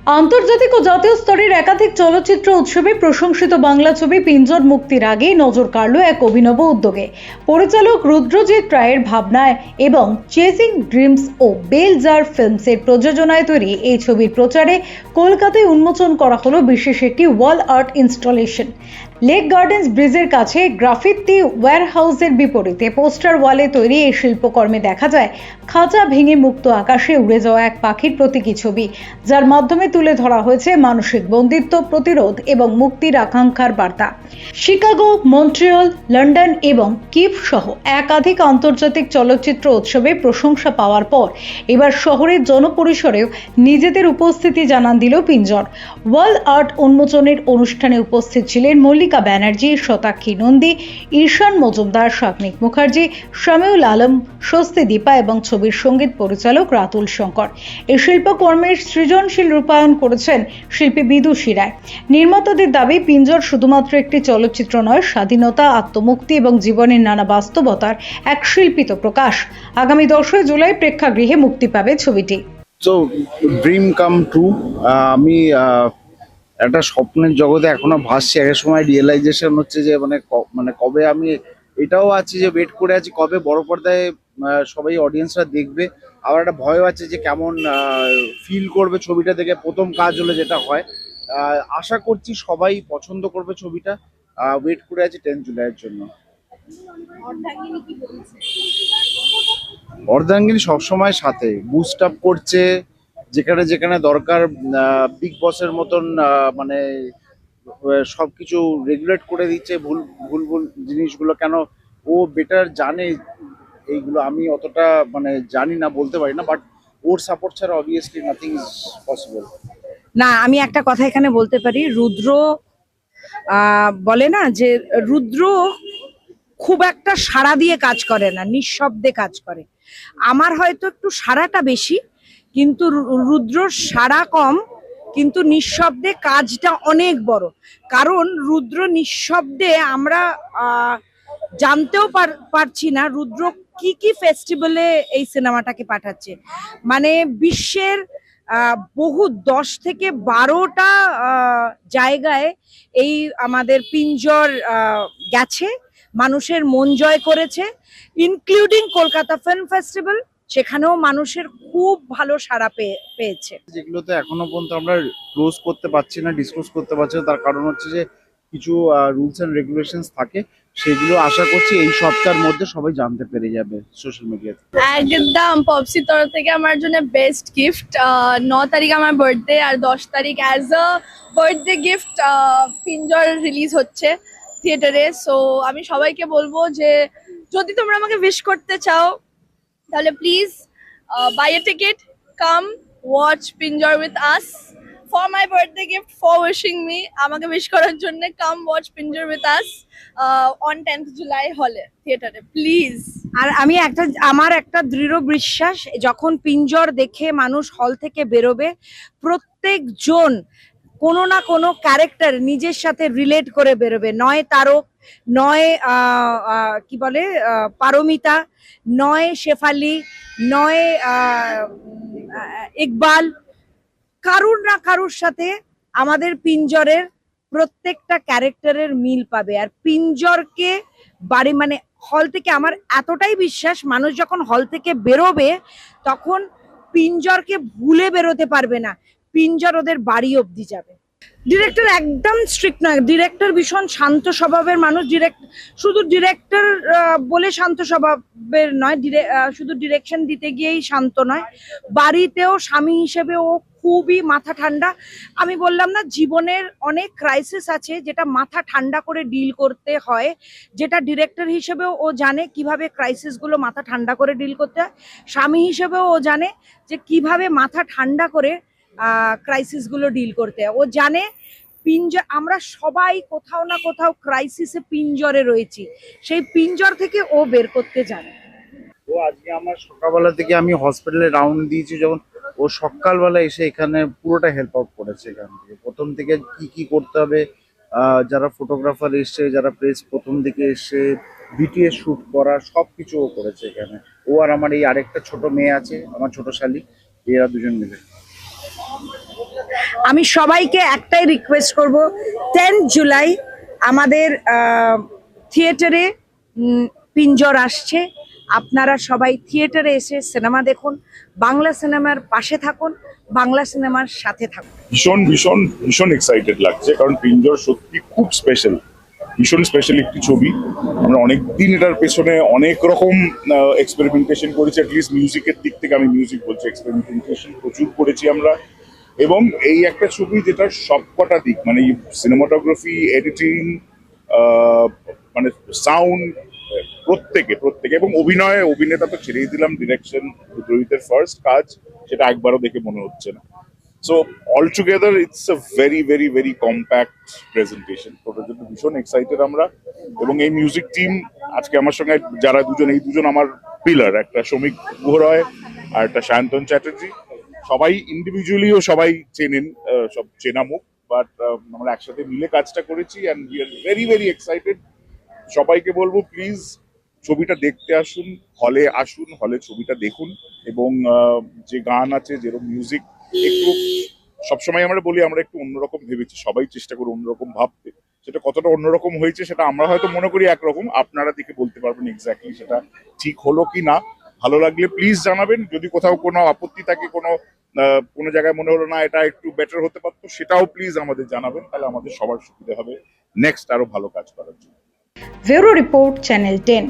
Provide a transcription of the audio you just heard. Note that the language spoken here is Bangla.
আন্তর্জাতিক ও জাতীয় স্তরের একাধিক চলচ্চিত্র উৎসবে প্রশংসিত বাংলা ছবি পিঞ্জর মুক্তির আগেই নজর কাড়ল এক অভিনব উদ্যোগে। পরিচালক রুদ্রজিৎ রায়ের ভাবনায় এবং চেজিং ড্রিমস ও বেল জার ফিল্মসের প্রযোজনায় তৈরি এই ছবির প্রচারে কলকাতায় উন্মোচন করা হলো বিশেষ একটি wall art installation. Lake gardens ব্রিজের কাছে গ্রাফিতি ওয়্যারহাউসের বিপরীতে পোস্টার ওয়ালে তৈরি এই শিল্পকর্মে দেখা যায় খাঁচা ভেঙে মুক্ত আকাশে উড়ে যাওয়া এক পাখির প্রতীকী ছবি, যার মাধ্যমে তুলে ধরা হয়েছে মানসিক বন্দিত্ব, প্রতিরোধ এবং মুক্তির আকাঙ্ক্ষার বার্তা। শিকাগো, মন্ট্রিয়ল, লন্ডন এবং কিভ সহ একাধিক আন্তর্জাতিক চলচ্চিত্র উৎসবে প্রশংসা পাওয়ার পর এবার শহরের জনপরিসরেও নিজেদের উপস্থিতি জানান দিল পিঞ্জর। ওয়াল আর্ট উন্মোচনের অনুষ্ঠানে উপস্থিত ছিলেন মল্লিকা ব্যানার্জি, শতাক্ষী নন্দী, ঈশান মজুমদার, শাকনিক মুখার্জি, শামিউল আলম, স্বস্তি দীপা এবং ছবির সঙ্গীত পরিচালক রাতুল শঙ্কর। এই শিল্পকর্মের সৃজনশীল রূপায়ণ করেছেন শিল্পী বিদুষী রায়। নির্মাতাদের দাবি, পিঞ্জর শুধুমাত্র একটি চলচ্চিত্র নয়, স্বাধীনতা, আত্মমুক্তি এবং জীবনের নানা বাস্তবতার এক শিল্পিত প্রকাশ। আগামী 10 জুলাই প্রেক্ষাগৃহে মুক্তি পাবে ছবিটি। So dream come true. আমি একটা স্বপ্নের জগতে এখনো ভাসছি। এক সময় রিয়েলাইজেশন হচ্ছে যে মানে কবে আমি এটাও আছি যে ওয়েট করে আছি কবে বড় পর্দায় সবাই অডিয়েন্সরা দেখবে। আবার একটা ভয়ও আছে যে কেমন ফিল করবে ছবিটা দেখে। প্রথম কাজ হলে যেটা হয়, আশা করছি সবাই পছন্দ করবে ছবিটা। ওয়েট করে আছি 10 জুলাইয়ের জন্য। অর্ধাঙ্গিনী সবসময় সাথে বুস্ট আপ করছে, যেখানে যেখানে দরকার। বিগ বসের মতন মানে সবকিছু রেগুলেট করে দিচ্ছে, ভুল ভুল ভুল জিনিসগুলো। কেন ও বেটার জানে এইগুলো, আমি অতটা মানে জানি না, বলতে পারি না, বাট ওর সাপোর্ট ছাড়া অবভিয়াসলি নাথিং ইজ পসিবল। না, আমি একটা কথা এখানে বলতে পারি। রুদ্র বলে না যে রুদ্র খুব একটা সাড়া দিয়ে কাজ করে না, নিঃশব্দে কাজ করে। আমার হয়তো একটু সাড়াটা বেশি, কিন্তু রুদ্রর সাড়া কম, কিন্তু নিঃশব্দে কাজটা অনেক বড়। কারণ রুদ্র নিঃশব্দে আমরা জানতেও পারছি না রুদ্র কি কি ফেস্টিভ্যালে এই সিনেমাটাকে পাঠাচ্ছে। মানে বিশ্বের বহু 10 থেকে 12টা জায়গায় এই আমাদের পিঞ্জর গেছে, মানুষের মন জয় করেছে, ইনক্লুডিং কলকাতা ফিল্ম ফেস্টিভ্যাল। সেখানেও মানুষের খুব ভালো সাড়া পেয়েছে। যেগুলোতে এখনো পর্যন্ত আমরা ক্লোজ করতে পারছি না, ডিসক্লোজ করতে পারছি না, তার কারণ হচ্ছে যে কিছু রুলস অ্যান্ড রেগুলেশনস থাকে। সেগুলো আশা করছি এই সপ্তাহের মধ্যে সবাই জানতে পেরে যাবে সোশ্যাল মিডিয়াতে। একদম পপসির তরফ থেকে আমার জন্য বেস্ট গিফট। 9 তারিখ আমার বার্থডে, আর 10 তারিখ as a birthday gift Pinjor release হচ্ছে থিয়েটারে। সো আমি সবাইকে বলবো যে যদি তোমরা আমাকে উইশ করতে চাও তাহলে please buy a ticket, come watch Pinjor with us for my birthday gift, for wishing me. আমাকে উইশ করার জন্য come watch Pinjor with us on 10th July হলে থিয়েটারে, প্লিজ। আর আমার একটা দৃঢ় বিশ্বাস, যখন পিঞ্জর দেখে মানুষ হল থেকে বেরোবে, প্রত্যেকজন কোনো না কোনো ক্যারেক্টার নিজের সাথে রিলেট করে বেরোবে। নয় তারক, নয় কি বলে পারমিতা, নয় শেফালি, নয় ইকবাল, কারুর না কারুর সাথে আমাদের পিঞ্জরের প্রত্যেকটা ক্যারেক্টারের মিল পাবে। আর পিঞ্জরকে বাড়ি মানে হল থেকে আমার এতটাই বিশ্বাস, মানুষ যখন হল থেকে বেরোবে তখন পিঞ্জরকে ভুলে বেরোতে পারবে না, পিঞ্জর ওদের বাড়ি অবধি যাবে। ডিরেক্টর একদম স্ট্রিক্ট নয়, ডিরেক্টর ভীষণ শান্ত স্বভাবের মানুষ। শুধু ডিরেক্টর বলে শান্ত স্বভাবের নয়, শুধু ডিরেকশন দিতে গিয়েই শান্ত নয়, বাড়িতেও স্বামী হিসেবে ও খুবই মাথা ঠান্ডা। আমি বললাম না, জীবনের অনেক ক্রাইসিস আছে যেটা মাথা ঠান্ডা করে ডিল করতে হয়, যেটা ডিরেক্টর হিসেবেও ও জানে কিভাবে ক্রাইসিসগুলো মাথা ঠান্ডা করে ডিল করতে হয়। স্বামী হিসেবেও ও জানে যে কিভাবে মাথা ঠান্ডা করে ক্রাইসিস গুলো ডিল করতে হয়। ও জানে পিঞ্জর, আমরা সবাই কোথাও না কোথাও ক্রাইসিসে পিঞ্জরে রয়েছি, সেই পিঞ্জর থেকে ও বের করতে জানে। ও আজকে আমার সকালবেলা থেকে আমি হসপিটালে রাউন্ড দিয়েছি, যখন ও সকালবেলা এসে এখানে পুরোটা হেল্প আউট করেছে। এখান থেকে প্রথম থেকে কি কি করতে হবে, যারা ফটোগ্রাফার এসছে, যারা প্রেস প্রথম দিকে এসে বিটিএস শুট করা, সব কিছু ও করেছে এখানে। ও আর আমার এই আরেকটা ছোট মেয়ে আছে, আমার ছোট শালি, এরা দুজন মিলে। আমি সবাইকে একটাই রিকোয়েস্ট করব, 10 জুলাই আমাদের থিয়েটারে পিঞ্জর আসছে। আপনারা সবাই থিয়েটারে এসে সিনেমা দেখুন, বাংলা সিনেমার পাশে থাকুন, বাংলা সিনেমার সাথে থাকুন। ভীষণ ভীষণ ভীষণ এক্সাইটেড লাগছে, কারণ পিঞ্জর সত্যি খুব স্পেশাল, ভীষণ স্পেশাল একটি ছবি। আমরা অনেকদিন এটার পেছনে অনেক রকম এক্সপেরিমেন্টেশন করেছি, অ্যাটলিস্ট মিউজিকের দিক থেকে আমি মিউজিক বলছি, এক্সপেরিমেন্টেশন প্রচুর করেছি আমরা। এবং এই একটা ছবি যেটার সবকটা দিক, মানে সিনেমাটোগ্রাফি, এডিটিং, মানে সাউন্ড, প্রত্যেকে এবং অভিনেতা তো ছেড়েই দিলাম, ডিরেকশন রোহিতের ফার্স্ট কাজ, সেটা একবারও দেখে মনে হচ্ছে না। So all together it's a very very very compact presentation. ওটার জন্য ভীষণ এক্সাইটেড আমরা। এবং এই মিউজিক টিম আজকে আমার সঙ্গে যারা দুজন, এই দুজন আমার পিলার, একটা শ্রমিক গুহরয় আর একটা সায়ন্তন চ্যাটার্জি। সবাই ইন্ডিভিজুয়ালিও সবাই চেনেন, সব চেনা মুখ, বাট আমরা একসাথে মিলে কাজটা করেছি and we are very very excited. সবাইকে বলবো প্লিজ ছবিটা দেখতে আসুন, হলে ছবিটা দেখুন। এবং যে গান আছে, যেরকম মিউজিক, একটু সবসময় আমরা বলি আমরা একটু অন্যরকম ভেবেছি, সবাই চেষ্টা করে অন্যরকম ভাবতে। সেটা কতটা অন্যরকম হয়েছে সেটা আমরা হয়তো মনে করি একরকম, আপনারা দেখে বলতে পারবেন এক্স্যাক্টলি সেটা ঠিক হলো কি না। ভালো লাগলে প্লিজ জানাবেন। যদি কোথাও কোনো আপত্তি থাকে, কোনো জায়গায় মনে হলো না এটা একটু বেটার হতে পারতো, সেটাও প্লিজ আমাদের জানাবেন, তাহলে আমাদের সবার সুবিধা হবে নেক্সট আরো ভালো কাজ করার জন্য। Bureau report, channel 10।